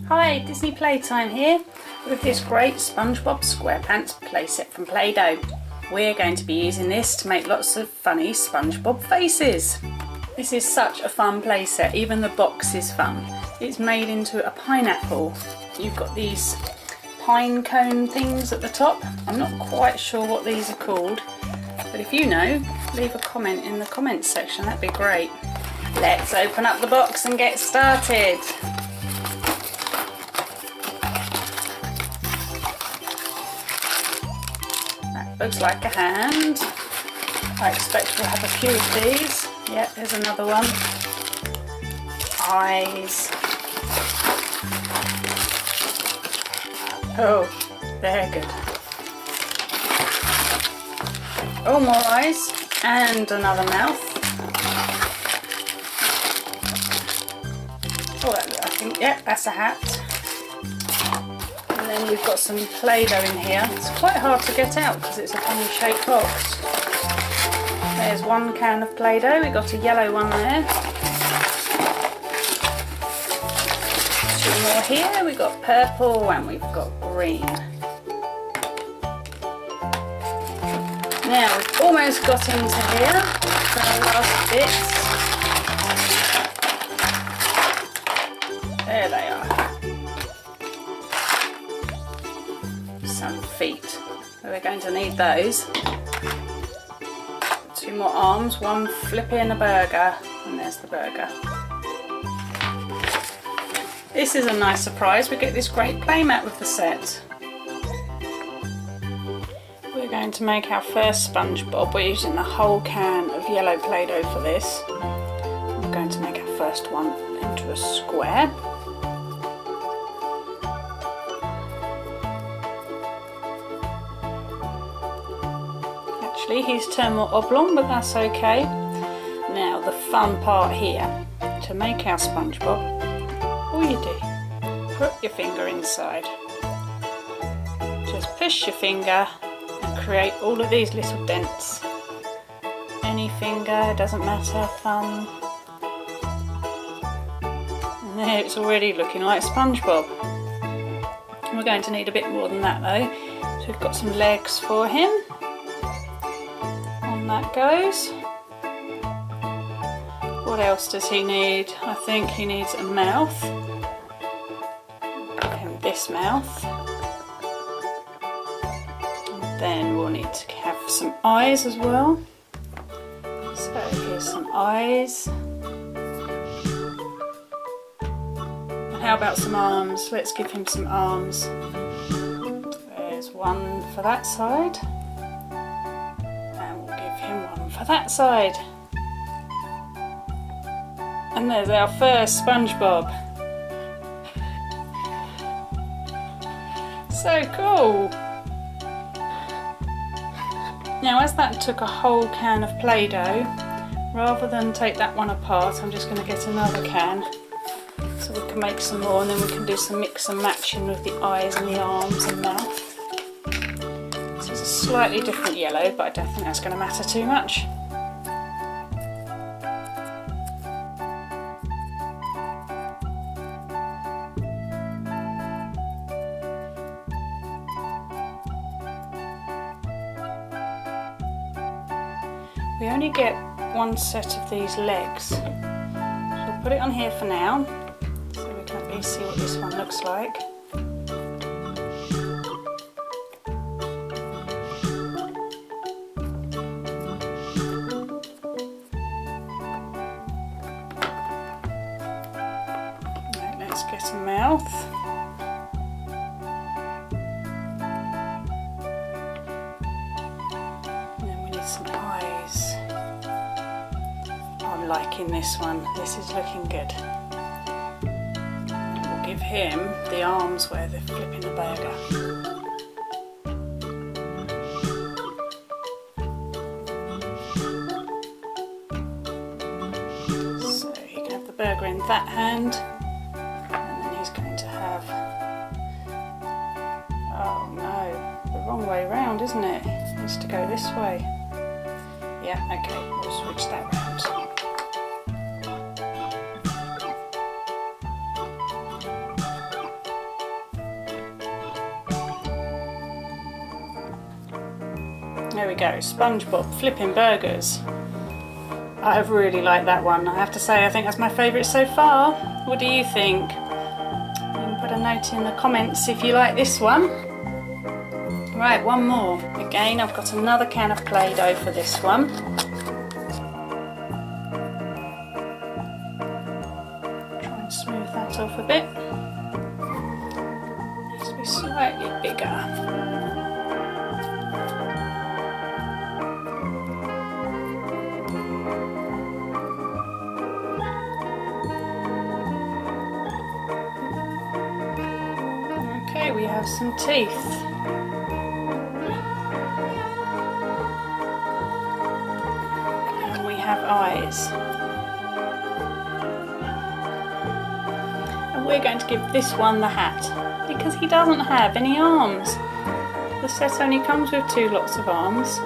Hi, Disney Playtime here with this great SpongeBob SquarePants playset from Play Doh. We're going to be using this to make lots of funny SpongeBob faces. This is such a fun playset, even the box is fun. It's made into a pineapple. You've got these pine cone things at the top. I'm not quite sure what these are called, but if you know, leave a comment in the comments section, that'd be great. Let's open up the box and get started. That looks like a hand. I expect we'll have a few of these. Yeah, there's another one. Eyes. Oh, they're good. Oh, more eyes. And another mouth. Oh, I think, yeah, that's a hat. And then we've got some Play-Doh in here. It's quite hard to get out because it's a funny shaped box. There's one can of Play-Doh. We've got a yellow one there. Two more here. We've got purple and we've got green. Now we've almost got into here for the last bits. There they are. Some feet. So we're going to need those. Two more arms, one flippy and a burger. And there's the burger. This is a nice surprise. We get this great playmat with the set. We're going to make our first SpongeBob. We're using the whole can of yellow Play-Doh for this. We're going to make our first one into a square. Actually, he's turned more oblong, but that's okay. Now the fun part here, to make our SpongeBob, all you do, put your finger inside. Just push your finger and create all of these little dents. Any finger, doesn't matter, thumb. And there it's already looking like SpongeBob. We're going to need a bit more than that though. So we've got some legs for him. On that goes. What else does he need? I think he needs a mouth. Give him this mouth. And then we'll need to have some eyes as well. So here's some eyes. And how about some arms? Let's give him some arms. There's one for that side. And we'll give him one for that side. And there's our first SpongeBob. So cool! Now as that took a whole can of Play-Doh, rather than take that one apart, I'm just going to get another can so we can make some more, and then we can do some mix and matching with the eyes and the arms and mouth. This is a slightly different yellow, but I don't think that's going to matter too much. We only get one set of these legs, so we'll put it on here for now, so we can at least see what this one looks like. Right, let's get a mouth. Some eyes. I'm liking this one. This is looking good. And we'll give him the arms where they're flipping the burger. So he can have the burger in that hand, and then he's going to have, oh no, the wrong way round, isn't it? It needs to go this way. Yeah, okay, we'll switch that round. There we go, SpongeBob flipping burgers. I really like that one. I have to say, I think that's my favourite so far. What do you think? You can put a note in the comments if you like this one. Right, one more. Again, I've got another can of Play Doh for this one. Try and smooth that off a bit. Needs to be slightly bigger. Okay, we have some teeth. And we have eyes. And we're going to give this one the hat because he doesn't have any arms. The set only comes with 2 lots of arms.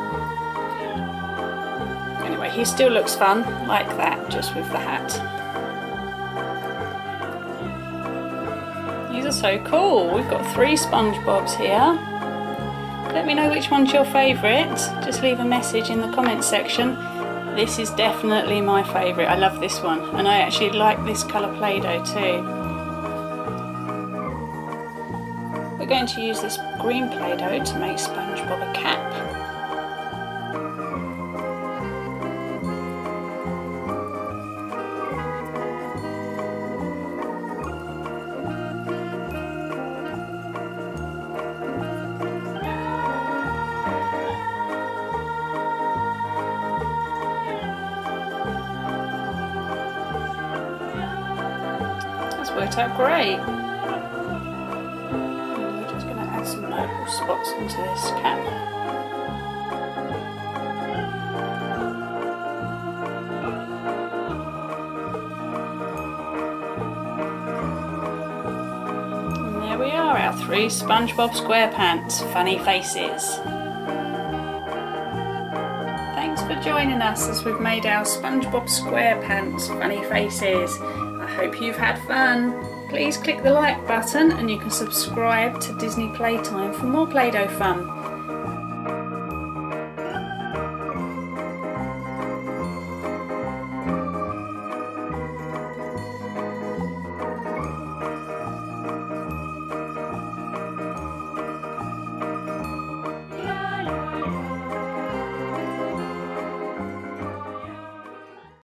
Anyway, he still looks fun like that, just with the hat. These are so cool. We've got 3 SpongeBobs here. Let me know which one's your favourite. Just leave a message in the comments section. This is definitely my favourite. I love this one, and I actually like this colour Play-Doh too. We're going to use this green Play-Doh to make SpongeBob a cap. Worked out great. And we're just going to add some purple spots into this cap. And there we are, our 3 SpongeBob SquarePants funny faces. Thanks for joining us as we've made our SpongeBob SquarePants funny faces. I hope you've had fun. Please click the like button and you can subscribe to Disney Playtime for more Play-Doh fun.